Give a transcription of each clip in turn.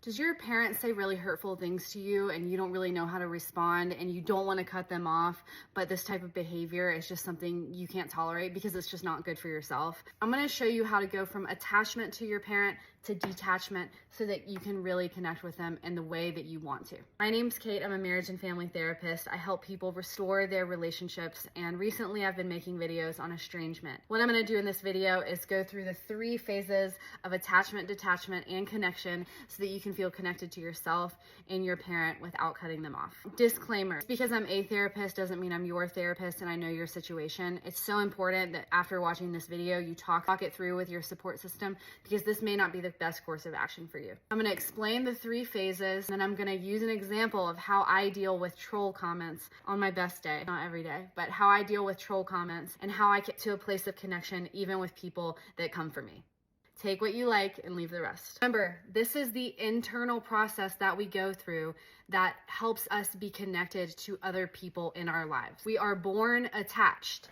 Does your parent say really hurtful things to you and you don't really know how to respond and you don't want to cut them off, but this type of behavior is just something you can't tolerate because it's just not good for yourself? I'm going to show you how to go from attachment to your parent to detachment so that you can really connect with them in the way that you want to. My name's Kate. I'm a marriage and family therapist. I help people restore their relationships, and recently I've been making videos on estrangement. What I'm going to do in this video is go through the 3 phases of attachment, detachment, and connection so that you can feel connected to yourself and your parent without cutting them off. Disclaimer, because I'm a therapist doesn't mean I'm your therapist and I know your situation. It's so important that after watching this video, you talk it through with your support system, because this may not be the best course of action for you. I'm going to explain the 3 phases, and then I'm going to use an example of how I deal with troll comments on my best day, not every day, but how I deal with troll comments and how I get to a place of connection even with people that come for me. Take what you like and leave the rest. Remember, this is the internal process that we go through that helps us be connected to other people in our lives. We are born attached,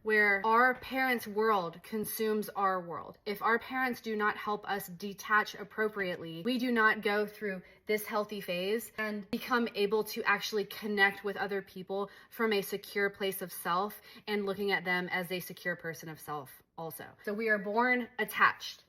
where our parents' world consumes our world. If our parents do not help us detach appropriately, we do not go through this healthy phase and become able to actually connect with other people from a secure place of self and looking at them as a secure person of self also. So we are born attached.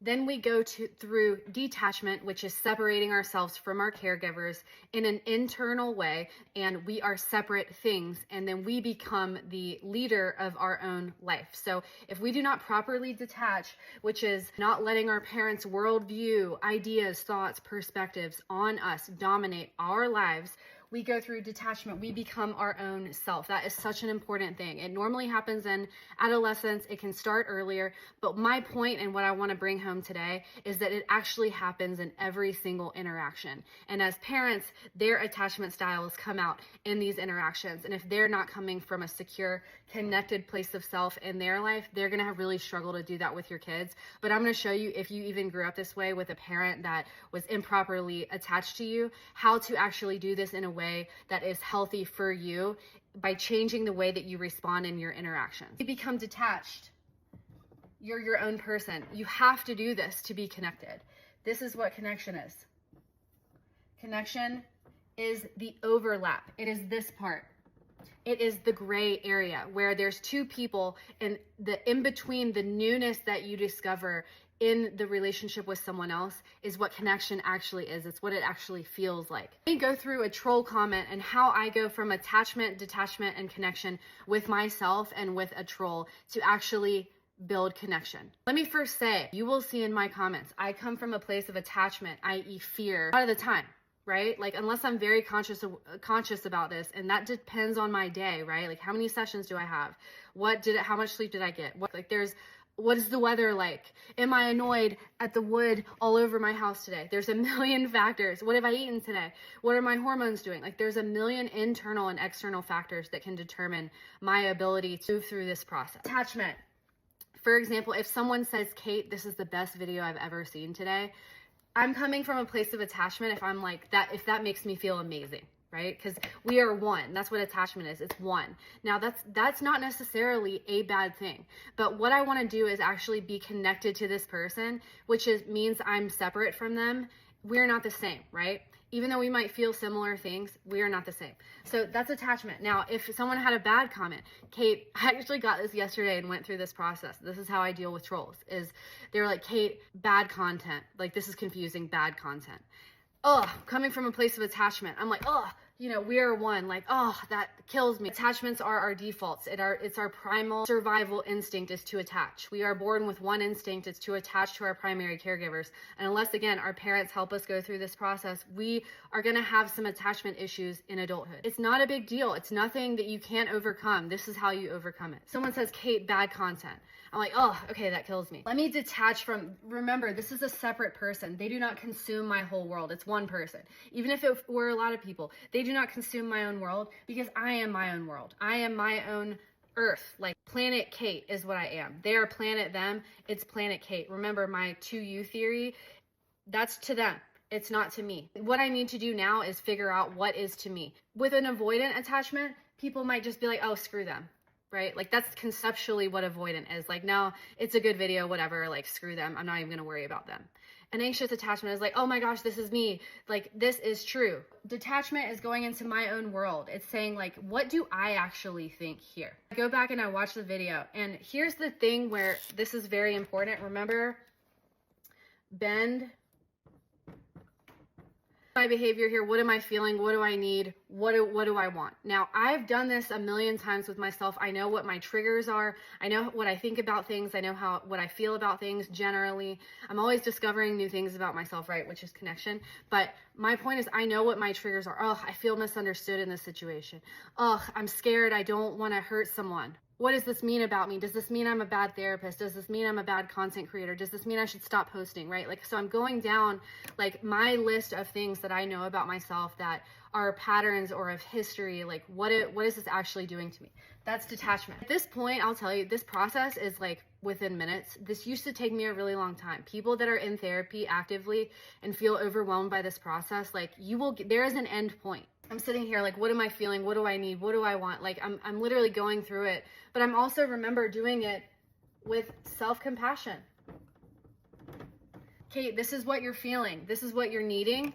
Then we go through detachment, which is separating ourselves from our caregivers in an internal way, and we are separate things, and then we become the leader of our own life. So if we do not properly detach, which is not letting our parents' worldview, ideas, thoughts, perspectives on us dominate our lives, we go through detachment. We become our own self. That is such an important thing. It normally happens in adolescence. It can start earlier, but my point and what I want to bring home today is that it actually happens in every single interaction. And as parents, their attachment styles come out in these interactions. And if they're not coming from a secure, connected place of self in their life, they're going to really struggle to do that with your kids. But I'm going to show you, if you even grew up this way with a parent that was improperly attached to you, how to actually do this in a way that is healthy for you by changing the way that you respond in your interactions. You become detached. You're your own person. You have to do this to be connected. This is what connection is. Connection is the overlap. It is this part. It is the gray area where there's 2 people, and the in between, the newness that you discover in the relationship with someone else is what connection actually is. It's what it actually feels like. Let me go through a troll comment and how I go from attachment, detachment, and connection with myself and with a troll to actually build connection. Let me first say, you will see in my comments, I come from a place of attachment, i.e. fear, a lot of the time. Right? Like, unless I'm very conscious about this, and that depends on my day, right? Like, how many sessions do I have? How much sleep did I get? What is the weather like? Am I annoyed at the wood all over my house today? There's a million factors. What have I eaten today? What are my hormones doing? Like, there's a million internal and external factors that can determine my ability to move through this process. Attachment. For example, if someone says, Kate, this is the best video I've ever seen today, I'm coming from a place of attachment if I'm like that, if that makes me feel amazing, right? Because we are one. That's what attachment is. It's one. Now that's not necessarily a bad thing, but what I want to do is actually be connected to this person, which means I'm separate from them. We're not the same, right? Even though we might feel similar things, we are not the same. So that's attachment. Now, if someone had a bad comment, Kate, I actually got this yesterday and went through this process. This is how I deal with trolls, is they're like, Kate, bad content. Like, this is confusing, bad content. Oh, coming from a place of attachment, I'm like, oh, we are one. Like, oh, that kills me. Attachments are our defaults. It's our primal survival instinct is to attach. We are born with one instinct. It's to attach to our primary caregivers. And unless, again, our parents help us go through this process, we are going to have some attachment issues in adulthood. It's not a big deal. It's nothing that you can't overcome. This is how you overcome it. Someone says, Kate, bad content. I'm like, oh, okay, that kills me. Let me detach from, remember, this is a separate person. They do not consume my whole world. It's one person. Even if it were a lot of people, they do not consume my own world, because I am my own world. I am my own Earth. Like, planet Kate is what I am. They are planet them. It's planet Kate. Remember my 2U theory? That's to them. It's not to me. What I need to do now is figure out what is to me. With an avoidant attachment, people might just be like, oh, screw them. right? Like that's conceptually what avoidant is. Like, no, it's a good video, whatever, like screw them. I'm not even gonna worry about them. An anxious attachment is like, oh my gosh, this is me. Like, this is true. Detachment is going into my own world. It's saying like, what do I actually think here? I go back and I watch the video, and here's the thing where this is very important. Remember, bend my behavior here. What am I feeling? What do I need? What do I want? Now, I've done this a million times with myself. I know what my triggers are. I know what I think about things. I know what I feel about things generally. I'm always discovering new things about myself, right? Which is connection. But my point is, I know what my triggers are. Oh, I feel misunderstood in this situation. Oh, I'm scared. I don't want to hurt someone. What does this mean about me? Does this mean I'm a bad therapist? Does this mean I'm a bad content creator? Does this mean I should stop posting, right? Like, so I'm going down like my list of things that I know about myself that are patterns or of history. Like, what is this actually doing to me? That's detachment. At this point, I'll tell you, this process is like within minutes. This used to take me a really long time. People that are in therapy actively and feel overwhelmed by this process, like there is an end point. I'm sitting here like, what am I feeling? What do I need? What do I want? Like, I'm literally going through it, but I'm also remember doing it with self-compassion. Kate, this is what you're feeling. This is what you're needing.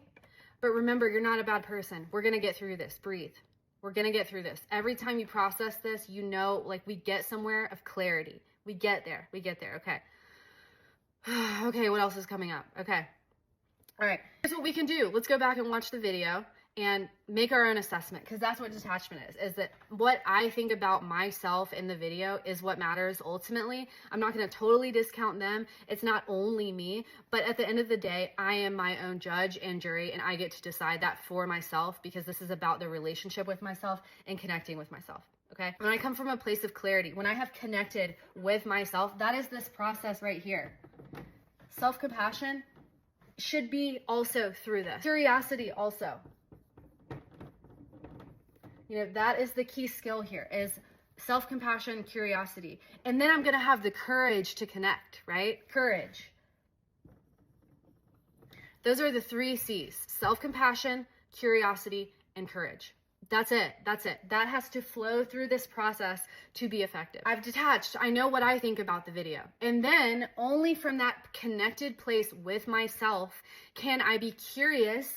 But remember, you're not a bad person. We're going to get through this. Breathe. We're going to get through this. Every time you process this, you know, like we get somewhere of clarity. We get there. We get there. Okay. Okay. What else is coming up? Okay. All right. Here's what we can do. Let's go back and watch the video and make our own assessment, because that's what detachment is that what I think about myself in the video is what matters ultimately. I'm not going to totally discount them. It's not only me, but at the end of the day, I am my own judge and jury, and I get to decide that for myself, because this is about the relationship with myself and connecting with myself. Okay. When I come from a place of clarity, when I have connected with myself, that is this process right here. Self-compassion should be also through this. Curiosity also. You know, that is the key skill here, is self-compassion, curiosity. And then I'm going to have the courage to connect, right? Courage. Those are the 3 C's: self-compassion, curiosity, and courage. That's it. That's it. That has to flow through this process to be effective. I've detached. I know what I think about the video. And then only from that connected place with myself can I be curious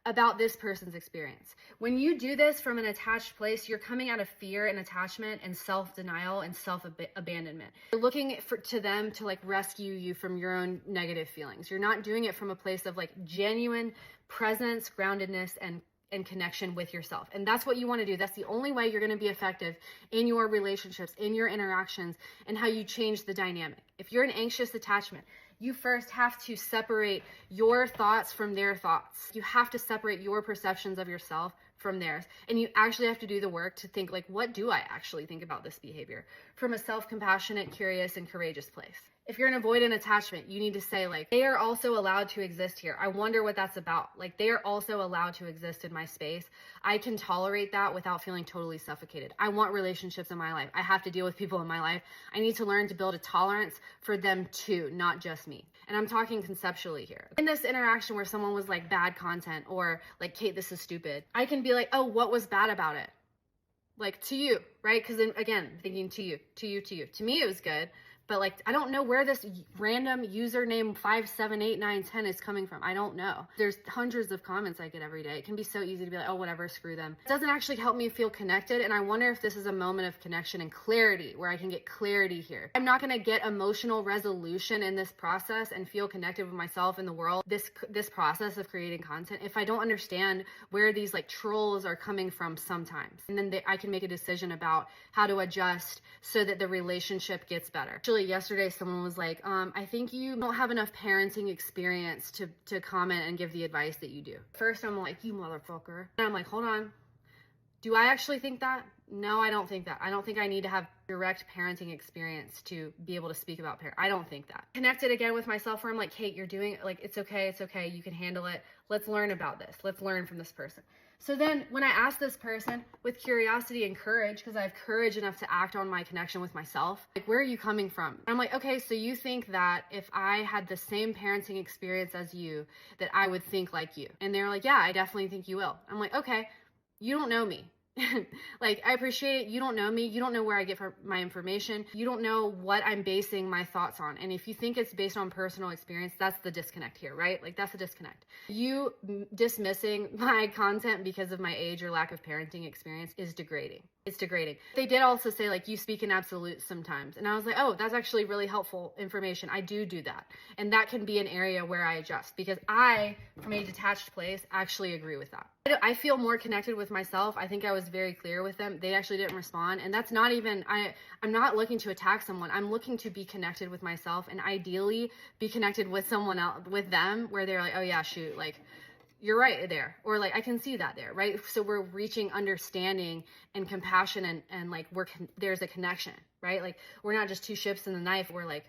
about this person's experience. When you do this from an attached place, you're coming out of fear and attachment and self-denial and self-abandonment. You're looking to them to like rescue you from your own negative feelings. You're not doing it from a place of like genuine presence, groundedness, and connection with yourself. And that's what you want to do. That's the only way you're going to be effective in your relationships, in your interactions, and how you change the dynamic. If you're an anxious attachment, you first have to separate your thoughts from their thoughts. You have to separate your perceptions of yourself from theirs. And you actually have to do the work to think like, what do I actually think about this behavior from a self-compassionate, curious, and courageous place? If you're an avoidant attachment, you need to say like, they are also allowed to exist here. I wonder what that's about. Like, they are also allowed to exist in my space. I can tolerate that without feeling totally suffocated. I want relationships in my life. I have to deal with people in my life. I need to learn to build a tolerance for them too, not just me. And I'm talking conceptually here. In this interaction where someone was like bad content or like, Kate, this is stupid, I can be like, oh, what was bad about it? Like, to you, right? Because then again, thinking to you. To me, it was good. But like, I don't know where this random username 5788910 is coming from. I don't know. There's hundreds of comments I get every day. It can be so easy to be like, oh, whatever, screw them. It doesn't actually help me feel connected. And I wonder if this is a moment of connection and clarity where I can get clarity here. I'm not going to get emotional resolution in this process and feel connected with myself and the world, this process of creating content, if I don't understand where these like trolls are coming from sometimes. And then I can make a decision about how to adjust so that the relationship gets better. Actually, yesterday someone was like, I think you don't have enough parenting experience to comment and give the advice that you do. First, I'm like, you motherfucker. And I'm like, hold on. Do I actually think that? No, I don't think that. I don't think I need to have direct parenting experience to be able to speak about parent. I don't think that. Connected again with myself where I'm like, Kate, you're doing it. Like, it's okay. It's okay. You can handle it. Let's learn about this. Let's learn from this person. So then when I ask this person with curiosity and courage, because I have courage enough to act on my connection with myself, like, where are you coming from? And I'm like, okay, so you think that if I had the same parenting experience as you, that I would think like you? And they're like, yeah, I definitely think you will. I'm like, okay, you don't know me. Like, I appreciate it. You don't know me. You don't know where I get my information. You don't know what I'm basing my thoughts on. And if you think it's based on personal experience, that's the disconnect here, right? Like, that's the disconnect. You dismissing my content because of my age or lack of parenting experience is degrading. It's degrading. They did also say, like, you speak in absolutes sometimes. And I was like, oh, that's actually really helpful information. I do that. And that can be an area where I adjust, because I, from a detached place, actually agree with that. I feel more connected with myself. I think I was very clear with them. They actually didn't respond. And that's not even, I'm not looking to attack someone. I'm looking to be connected with myself, and ideally be connected with someone else, with them, where they're like, oh yeah, shoot, like, you're right there, or like, I can see that there, right? So we're reaching understanding and compassion, and like, there's a connection, right? Like, we're not just two ships in the night. We're like,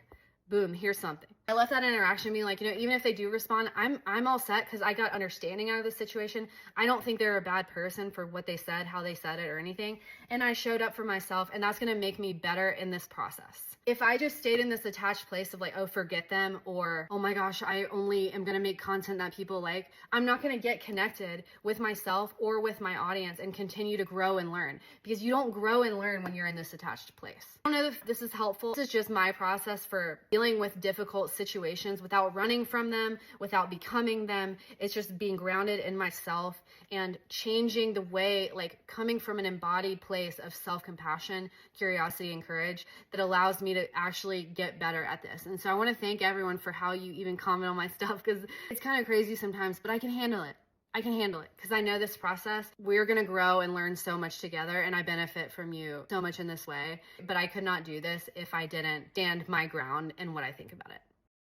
boom, here's something. I left that interaction being like, even if they do respond, I'm all set, because I got understanding out of the situation. I don't think they're a bad person for what they said, how they said it, or anything. And I showed up for myself, and that's going to make me better in this process. If I just stayed in this attached place of like, oh, forget them, or, oh my gosh, I only am going to make content that people like, I'm not going to get connected with myself or with my audience and continue to grow and learn, because you don't grow and learn when you're in this attached place. I don't know if this is helpful. This is just my process for dealing with difficult situations without running from them, without becoming them. It's just being grounded in myself and changing the way, like, coming from an embodied place of self-compassion, curiosity, and courage that allows me to actually get better at this. And so I want to thank everyone for how you even comment on my stuff, because it's kind of crazy sometimes, but I can handle it. I can handle it, because I know this process, we're going to grow and learn so much together, and I benefit from you so much in this way. But I could not do this if I didn't stand my ground in what I think about it.